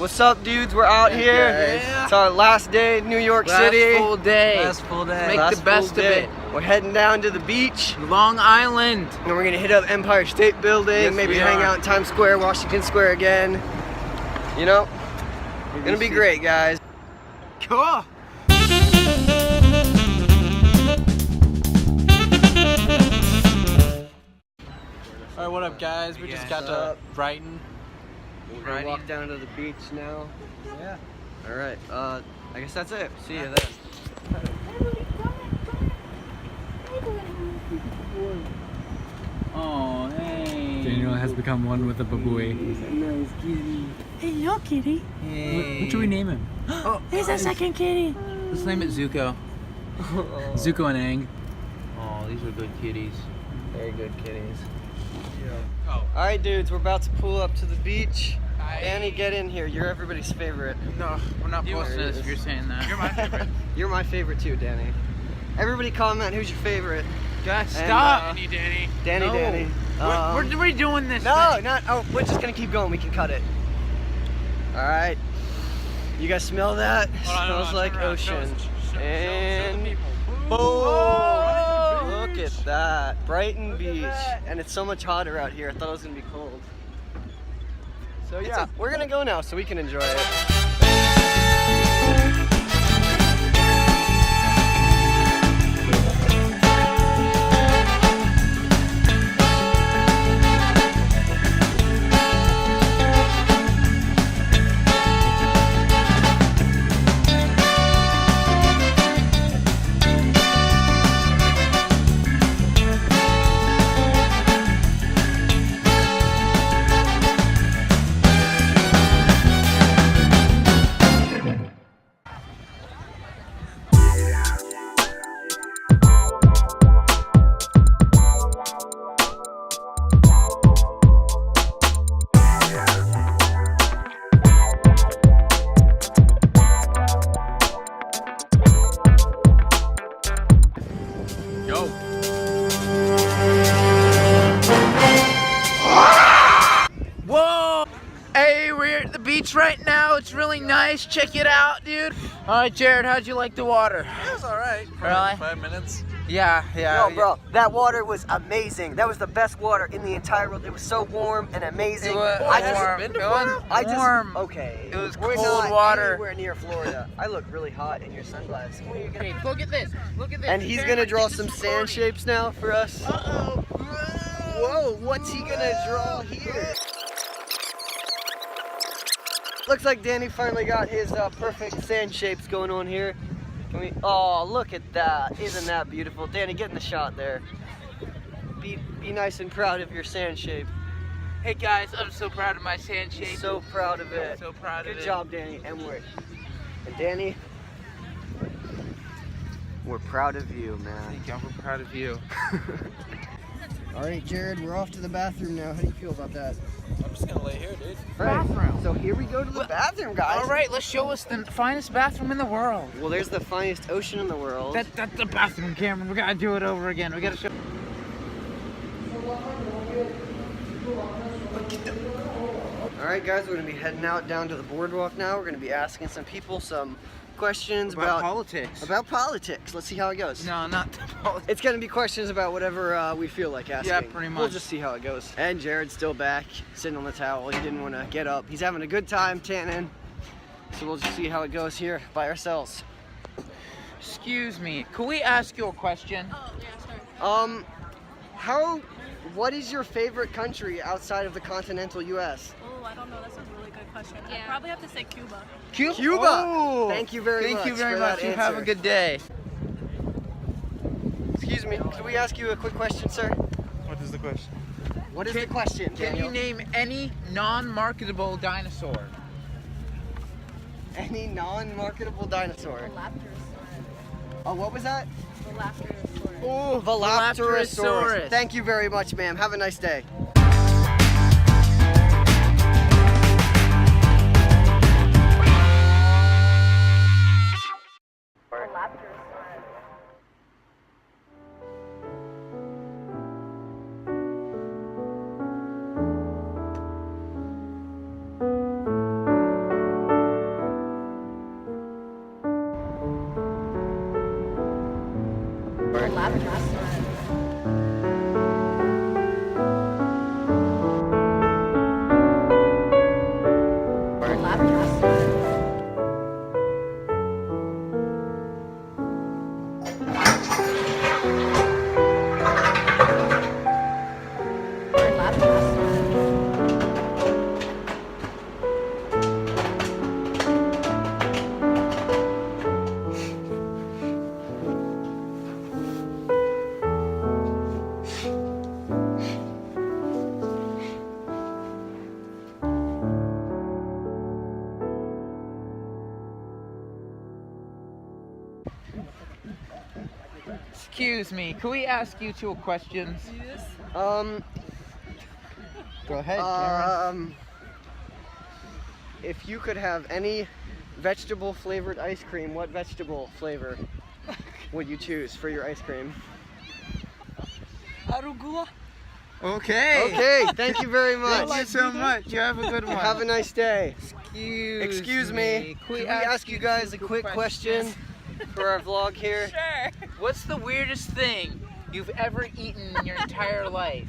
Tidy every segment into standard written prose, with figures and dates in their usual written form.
What's up, dudes? We're out here. Yeah. It's our last day in New York City. Last full day. Last full day. Make Last the best full of day. it. We're heading down to the beach. Long Island. And we're gonna hit up Empire State Building, Yes, maybe we hang are. out in Times Square, Washington Square again. You know, gonna be great, guys. Cool. Alright, what up, guys? We just got What's to up? Brighton. We're gonna walk down to the beach now. Yeah. All right. I guess that's it. See you then. Oh, hey. Daniel has become one with the babooey. Hello, kitty. Hey. What should we name him? There's a second kitty. Let's name it Zuko. Zuko and Aang. Oh, these are good kitties. Very good kitties. All right, dudes. We're about to pull up to the beach. Danny, get in here. You're everybody's favorite. No, we're not posting this if you're saying that. You're my favorite. You're my favorite too, Danny. Everybody comment who's your favorite. God, And, stop. Danny. No. Danny. We're redoing this. No, not. Oh, we're just gonna keep going. We can cut it. All right. You guys smell that? Smells like ocean. And boom! Look at that, Brighton Beach, and it's so much hotter out here. I thought it was gonna be cold. So yeah, we're gonna go now so we can enjoy it. Yo. Whoa! Hey, we're at the beach right now. It's really nice. Check it out, dude. All right, Jared, how'd you like the water? It was alright. Really? 5 minutes. Yeah. No, bro, that water was amazing. That was the best water in the entire world. It was so warm and amazing. It was I just, warm. been to It was Florida? I just, warm. okay. It was We're cold not water. anywhere near Florida. I look really hot in your sunglasses. What are you gonna- Hey, look at this. Look at this. And he's gonna draw some sand shapes now for us. Uh-oh. Whoa, what's he gonna draw here? Looks like Danny finally got his perfect sand shapes going on here. Can we? Oh, look at that! Isn't that beautiful? Danny, get in the shot there. Be nice and proud of your sand shape. Hey guys, I'm so proud of my sand shape. So proud of it. So proud of it. Good job, Danny. And Danny, we're proud of you, man. Thank you. I'm proud of you. All right, Jared, we're off to the bathroom now. How do you feel about that? I'm just gonna lay here, dude. Bathroom. So here we go to the bathroom, guys. All right, let's show us the finest bathroom in the world. Well, there's the finest ocean in the world. That's the bathroom, Cameron. We gotta do it over again. We gotta show. All right, guys, we're gonna be heading out down to the boardwalk now. We're gonna be asking some people some questions about politics. About politics. Let's see how it goes. No, not the politics. It's gonna be questions about whatever we feel like asking. Yeah, pretty We'll much. just see how it goes. And Jared's still back, sitting on the towel. He didn't want to get up. He's having a good time tanning. So we'll just see how it goes here by ourselves. Excuse me. Could we ask you a question? Oh, yeah, sure. What is your favorite country outside of the continental U.S.? Oh, I don't know. That's a really good question. I'd probably have to say Cuba. Cuba. Oh. Thank you very much. Thank you very for much. that You have a answer. good day. Excuse me. Can we ask you a quick question, sir? What is the question? What is the question, Can Daniel? you name any non-marketable dinosaur? Any non-marketable dinosaur? Velaptosaurus. Oh, what was that? Velaptosaurus. Oh, Velaptosaurus. Velaptosaurus. Thank you very much, ma'am. Have a nice day. Excuse me, can we ask you two questions? Um, Go ahead, Cameron. if you could have any vegetable flavored ice cream, what vegetable flavor would you choose for your ice cream? Arugula. Okay. Okay, thank you very much. Thank you so much. You have a good one. Have a nice day. Excuse me. Can we ask you guys a quick question for our vlog here? Sure. What's the weirdest thing you've ever eaten in your entire life?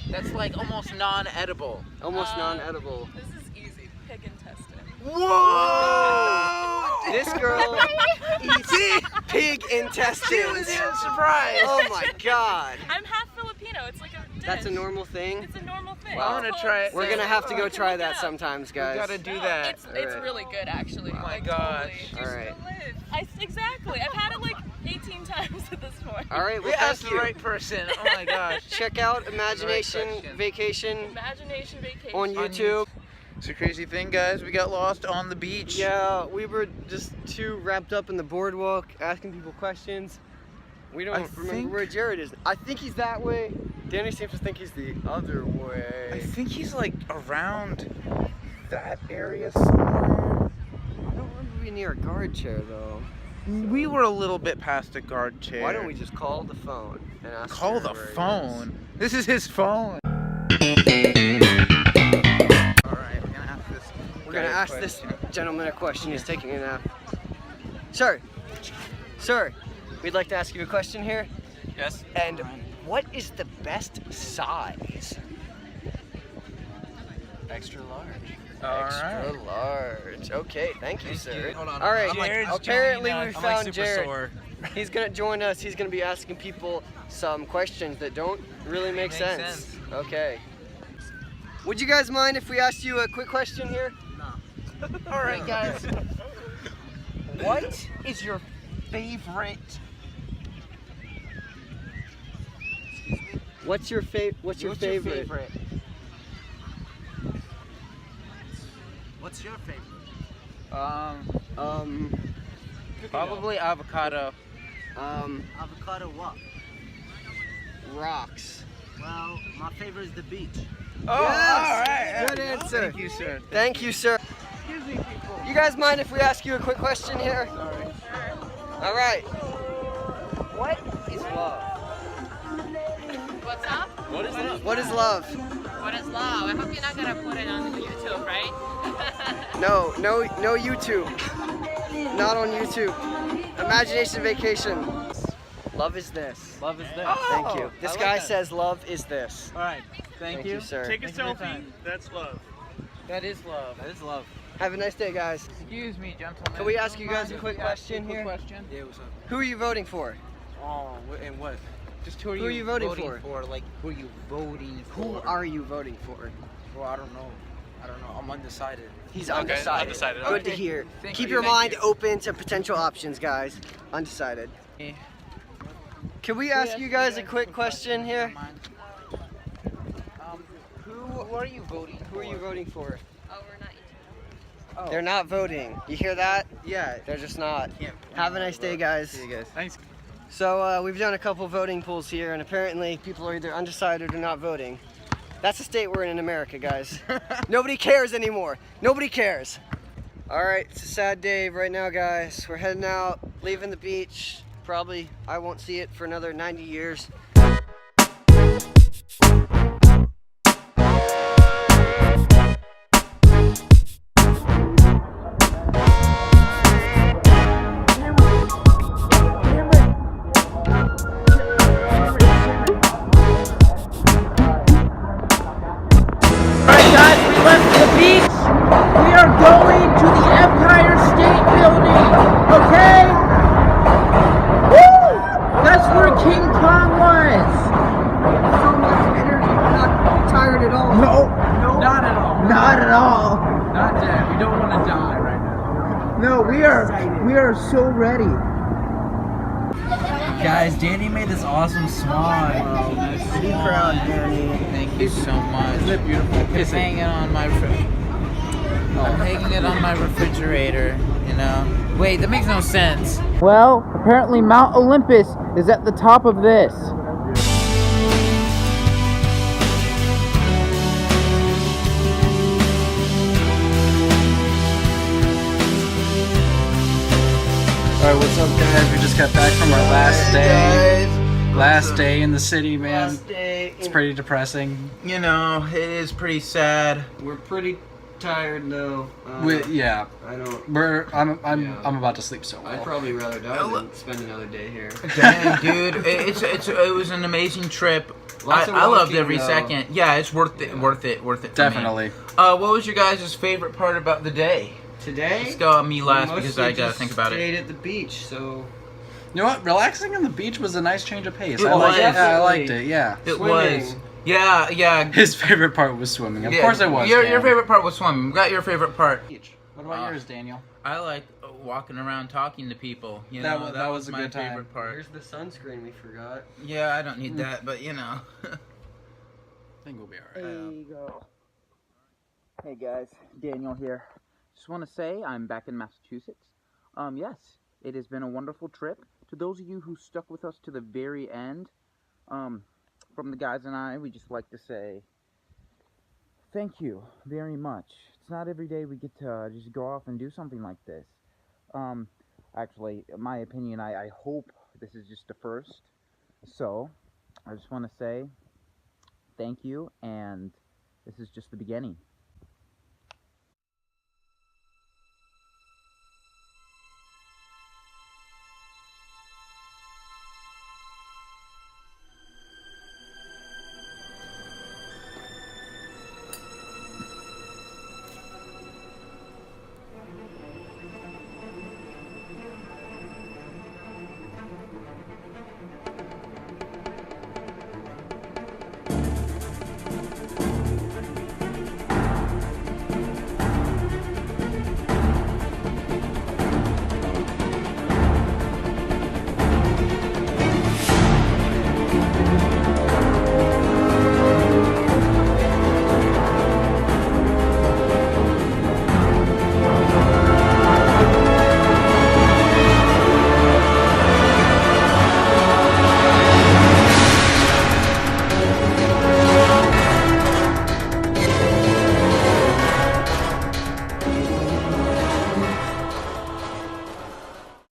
That's like almost non-edible. Almost non-edible. This is easy. Pig intestine. Whoa! This girl eats pig She was intestines. even surprised. Oh my god. I'm half Filipino. It's like a dish. That's a normal thing? It's a normal thing. Wow. I'm gonna try it. We're gonna have to go You can try look that it up. sometimes, We guys. gotta do No, that. It's Alright. really good, actually. Oh my like, gosh. Totally. Alright. Exactly. I've had it like 18 times at this point. Alright, We well asked thank the you. right person. Oh my gosh. Check out Imagination question. Vacation Imagination vacation. on YouTube. It's a crazy thing, guys. We got lost on the beach. Yeah, we were just too wrapped up in the boardwalk asking people questions. We don't I remember think- where Jared is. I think he's that way. Danny seems to think he's the other I way. think he's like around that area somewhere. I don't remember being near a guard chair though. We were a little bit past a guard chair. Why don't we just call the phone and ask call Jared the where he is? phone? This is his phone. Alright, We're gonna ask this gentleman a question. He's taking a nap. Sir, we'd like to ask you a question here. Yes. And what is the best size? Extra large. Extra large. Okay, thank you, sir. Hold on. All right. I'm like- Apparently, I'm we like found super Jared. sore. He's gonna join us. He's gonna be asking people some questions that don't really make Makes sense. sense. Okay. Would you guys mind if we asked you a quick question here? Alright, guys. What is your favorite? What's your favorite? What's your favorite? What's your favorite? Probably avocado. Avocado what? Rocks. Well, my favorite is the beach. Oh, Yes! alright. Good answer. Thank you, sir. Thank you, sir. Excuse me, people. You guys mind if we ask you a quick question here? Sorry. All right. What is love? What's up? What is that? What is love? What is love? I hope you're not gonna put it on YouTube, right? No YouTube. Not on YouTube. Imagination Vacation. Love is this. Love is this. Thank you. This I like guy that. says love is this. All right. Thank you. sir. Take a selfie. That's love. That is love. That is love. Have a nice day, guys. Excuse me, gentlemen. Can we ask you guys a Mind quick if we ask you question a quick here? Question? Yeah, what's up? Who are you voting for? Oh, and what? Just who are Who are you voting for? Like, who are you voting for? Who are you voting for? Well, I don't know. I'm undecided. He's Okay, undecided. undecided, Good okay. to hear. Thank Keep you. your Thank mind you. open to potential options, guys. Undecided. Can we ask you guys a quick question here? Who are you voting for? Who are you voting for? Oh, we're not Oh. They're not voting. You hear that? Yeah. They're just not. Can't- Have a nice day, guys. See you guys. Thanks. So we've done a couple voting polls here, and apparently people are either undecided or not voting. That's the state we're in America, guys. Nobody cares anymore. Nobody cares. All right, it's a sad day right now, guys. We're heading out, leaving the beach. Probably I won't see it for another 90 years. okay? Woo! That's where King Kong was. So much energy, we're not tired at all. No, Not at all. not at all. Not dead. We don't want to die right now. No, we are so ready. Guys, Danny made this awesome smile. Be proud, Danny. Thank you so much. Isn't it beautiful? I'm hanging it on my I'm hanging it on my refrigerator, you know. Wait, that makes no sense. Well, apparently Mount Olympus is at the top of this. Alright, what's up, guys? We just got back from our last day. Last day in the city, man. Last day. It's pretty depressing. You know, it is pretty sad. We're pretty tired though. Yeah, I don't. I'm about to sleep so I'd well. probably rather die than spend another day here. Dang, dude, it was an amazing trip. Lots of I loved walking, every though. second. Yeah, it's worth it. Worth it for Definitely. me. What was your guys' favorite part about the day? Today? Let's go on me last we because mostly I gotta just think about it. stayed at the beach, so You know what? Relaxing on the beach was a nice change of pace. It I liked was. it. I liked it. Yeah. It Swimming. was. Yeah. His favorite part was swimming. Of Yeah, course it was. Your Cam. favorite part was swimming. Got your favorite part. What about yours, Daniel? I like walking around talking to people. You know, That was a my good time. favorite part. here's the sunscreen we forgot. Yeah, I don't need that, but you know. I think we'll be alright. There you go. Hey guys, Daniel here. Just want to say I'm back in Massachusetts. Yes, it has been a wonderful trip. To those of you who stuck with us to the very end, from the guys and I, we just like to say thank you very much. It's not every day we get to just go off and do something like this. Actually, in my opinion, I hope this is just the first. So, I just want to say thank you, and this is just the beginning.